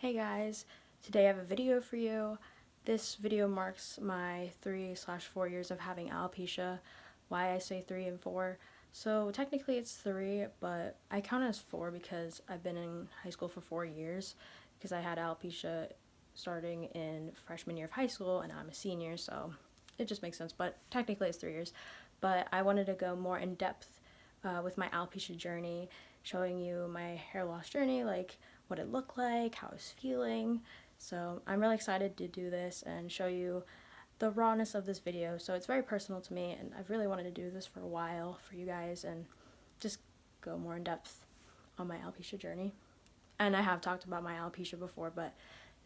Hey guys, today I have a video for you. This video marks my 3/4 years of having alopecia. Why I say 3 and 4. So technically it's 3, but I count it as 4 because I've been in high school for 4 years because I had alopecia starting in freshman year of high school and I'm a senior, so it just makes sense, but technically it's 3 years. But I wanted to go more in depth with my alopecia journey, showing you my hair loss journey, like what it looked like, how I was feeling. So I'm really excited to do this and show you the rawness of this video. So it's very personal to me, and I've really wanted to do this for a while for you guys and just go more in depth on my alopecia journey. And I have talked about my alopecia before, but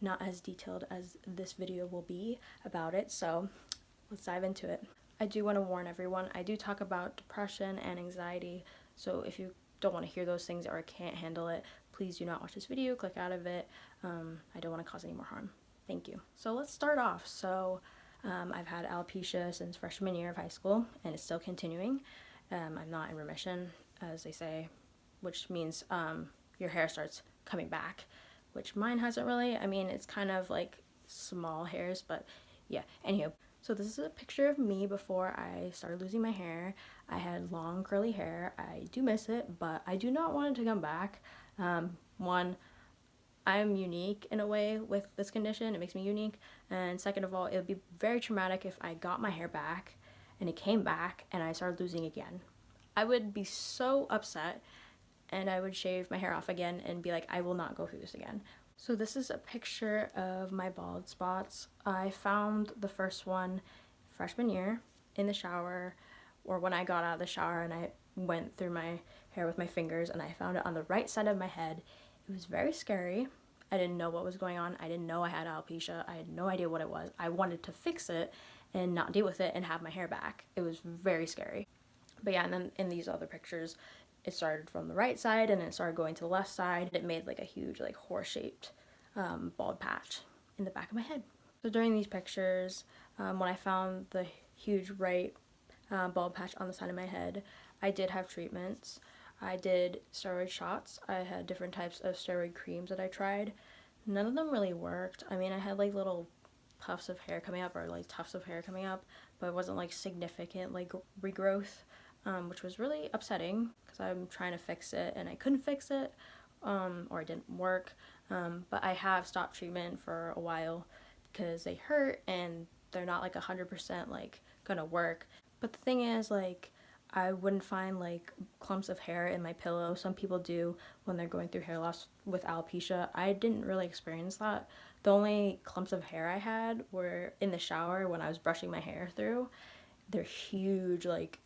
not as detailed as this video will be about it. So let's dive into it. I do want to warn everyone, I do talk about depression and anxiety, so if you don't want to hear those things or can't handle it, please do not watch this video, click out of it. I don't want to cause any more harm. Thank you. So let's start off. So I've had alopecia since freshman year of high school, and it's still continuing. I'm not in remission, as they say, which means your hair starts coming back, which mine hasn't really. I mean, it's kind of like small hairs, but yeah, anywho. So this is a picture of me before I started losing my hair. I had long curly hair. I do miss it, but I do not want it to come back. One, I'm unique in a way with this condition. It makes me unique. And second of all, it would be very traumatic if I got my hair back and it came back and I started losing again. I would be so upset, and I would shave my hair off again and be like, I will not go through this again. So this is a picture of my bald spots. I found the first one freshman year in the shower, or when I got out of the shower and I went through my hair with my fingers, and I found it on the right side of my head. It was very scary. I didn't know what was going on. I didn't know I had alopecia. I had no idea what it was. I wanted to fix it and not deal with it and have my hair back. It was very scary. But yeah, and then in these other pictures, it started from the right side and it started going to the left side. It made like a huge like horse-shaped bald patch in the back of my head. So during these pictures, when I found the huge right bald patch on the side of my head, I did have treatments. I did steroid shots. I had different types of steroid creams that I tried. None of them really worked. I mean, I had like little puffs of hair coming up, or like tufts of hair coming up, but it wasn't like significant like regrowth, which was really upsetting because I'm trying to fix it and I couldn't fix it, or it didn't work. But I have stopped treatment for a while because they hurt and they're not like 100% like gonna work. But the thing is, like, I wouldn't find like clumps of hair in my pillow. Some people do when they're going through hair loss with alopecia. I didn't really experience that. The only clumps of hair I had were in the shower when I was brushing my hair through. They're huge, like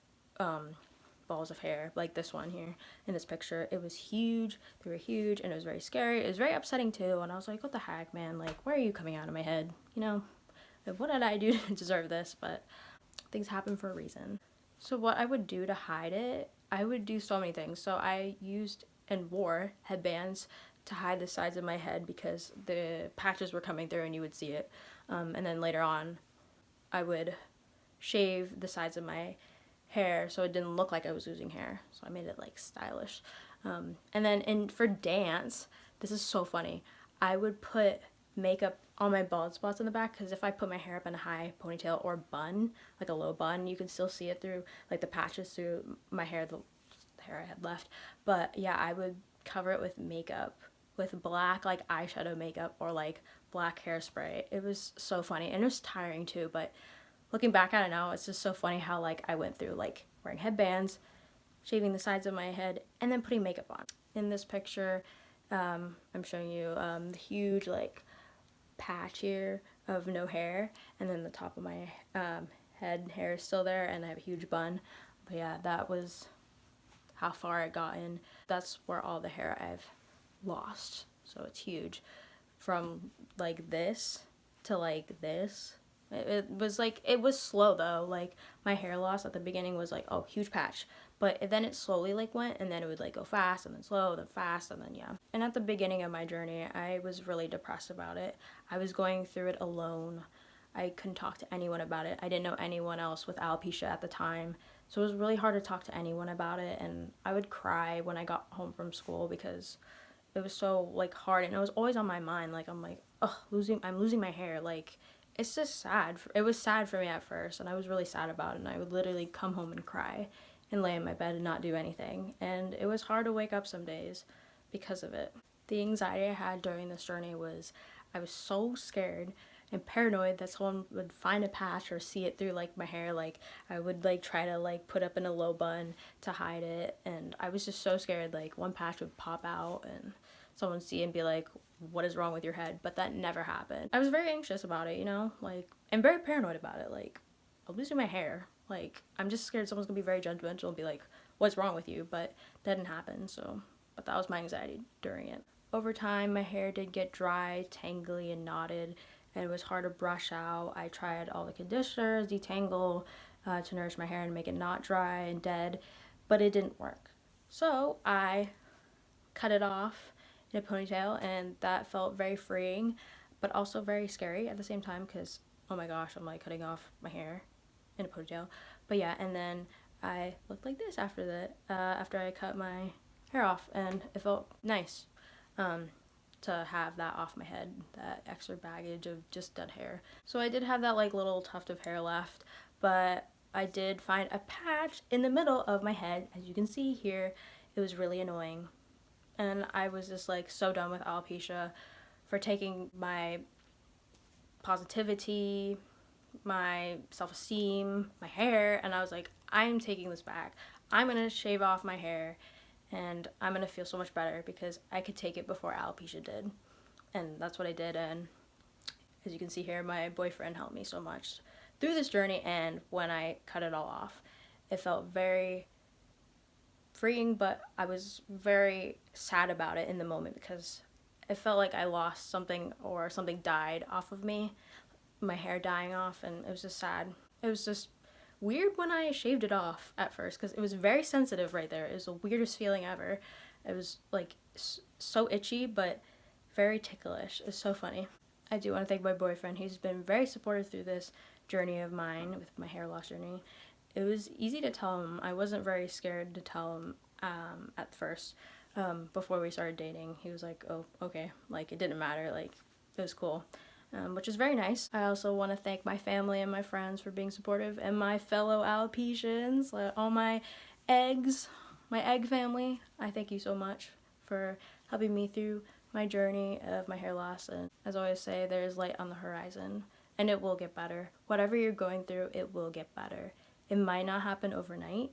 balls of hair, like this one here in this picture. It was huge. They were huge, and it was very scary. It was very upsetting too, and I was like, what the heck, man? Like, why are you coming out of my head? You know, what did I do to deserve this? But things happen for a reason. So what I would do to hide it, I would do so many things. So I used and wore headbands to hide the sides of my head because the patches were coming through and you would see it. And then later on, I would shave the sides of my hair so it didn't look like I was losing hair. So I made it like stylish. And then for dance, this is so funny, I would put makeup on my bald spots in the back, because if I put my hair up in a high ponytail or bun, like a low bun, you can still see it through like the patches through my hair, the hair I had left. But yeah, I would cover it with makeup, with black like eyeshadow makeup or like black hairspray. It was so funny, and it was tiring too, but looking back at it now, it's just so funny how like I went through like wearing headbands, shaving the sides of my head, and then putting makeup on. In this picture, I'm showing you the huge like patch here of no hair, and then the top of my head hair is still there, and I have a huge bun. But yeah, that was how far I got in. That's where all the hair I've lost, so it's huge. From like this to like this. It was slow though. Like my hair loss at the beginning was like, oh, huge patch, but then it slowly like went, and then it would like go fast and then slow, then fast, and then yeah. And at the beginning of my journey, I was really depressed about it. I was going through it alone. I couldn't talk to anyone about it. I didn't know anyone else with alopecia at the time, so it was really hard to talk to anyone about it. And I would cry when I got home from school because it was so like hard, and it was always on my mind. Like I'm like, oh, I'm losing my hair. Like it's just sad. It was sad for me at first, and I was really sad about it. And I would literally come home and cry, and lay in my bed and not do anything. And it was hard to wake up some days because of it. The anxiety I had during this journey was I was so scared and paranoid that someone would find a patch or see it through like my hair. Like I would like try to like put up in a low bun to hide it, and I was just so scared like one patch would pop out and someone see it and be like, what is wrong with your head? But that never happened. I was very anxious about it, you know, like, and very paranoid about it. Like I'm losing my hair, like I'm just scared someone's gonna be very judgmental and be like, what's wrong with you? But that didn't happen. So but that was my anxiety during it. Over time, my hair did get dry, tangly, and knotted, and it was hard to brush out. I tried all the conditioners, detangle, to nourish my hair and make it not dry and dead, but it didn't work. So I cut it off in a ponytail, and that felt very freeing, but also very scary at the same time because, oh my gosh, I'm like cutting off my hair in a ponytail. But yeah, and then I looked like this after that, after I cut my hair off, and it felt nice. To have that off my head, that extra baggage of just dead hair. So I did have that like little tuft of hair left, but I did find a patch in the middle of my head, as you can see here. It was really annoying, and I was just like so done with alopecia for taking my positivity, my self-esteem, my hair, and I was like, I'm taking this back. I'm gonna shave off my hair and I'm gonna feel so much better because I could take it before alopecia did. And that's what I did, and as you can see here, my boyfriend helped me so much through this journey, and when I cut it all off, it felt very freeing, but I was very sad about it in the moment because it felt like I lost something or something died off of me, my hair dying off, and it was just sad. It was just weird when I shaved it off at first because it was very sensitive right there. It was the weirdest feeling ever. It was like so itchy but very ticklish. It's so funny. I do want to thank my boyfriend. He's been very supportive through this journey of mine with my hair loss journey. It was easy to tell him. I wasn't very scared to tell him at first. Before we started dating, he was like, oh, okay. Like, it didn't matter. Like, it was cool. Which is very nice. I also want to thank my family and my friends for being supportive, and my fellow alopecians, all my eggs, my egg family. I thank you so much for helping me through my journey of my hair loss. And as I always say, there is light on the horizon, and it will get better. Whatever you're going through, it will get better. It might not happen overnight.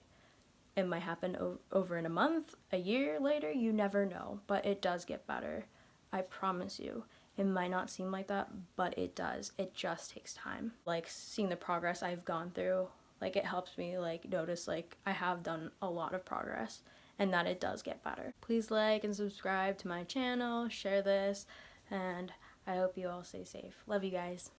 It might happen over in a month, a year later, you never know, but it does get better. I promise you. It might not seem like that, but it does. It just takes time. Like seeing the progress I've gone through, like it helps me like notice like I have done a lot of progress and that it does get better. Please like and subscribe to my channel, share this, and I hope you all stay safe. Love you guys.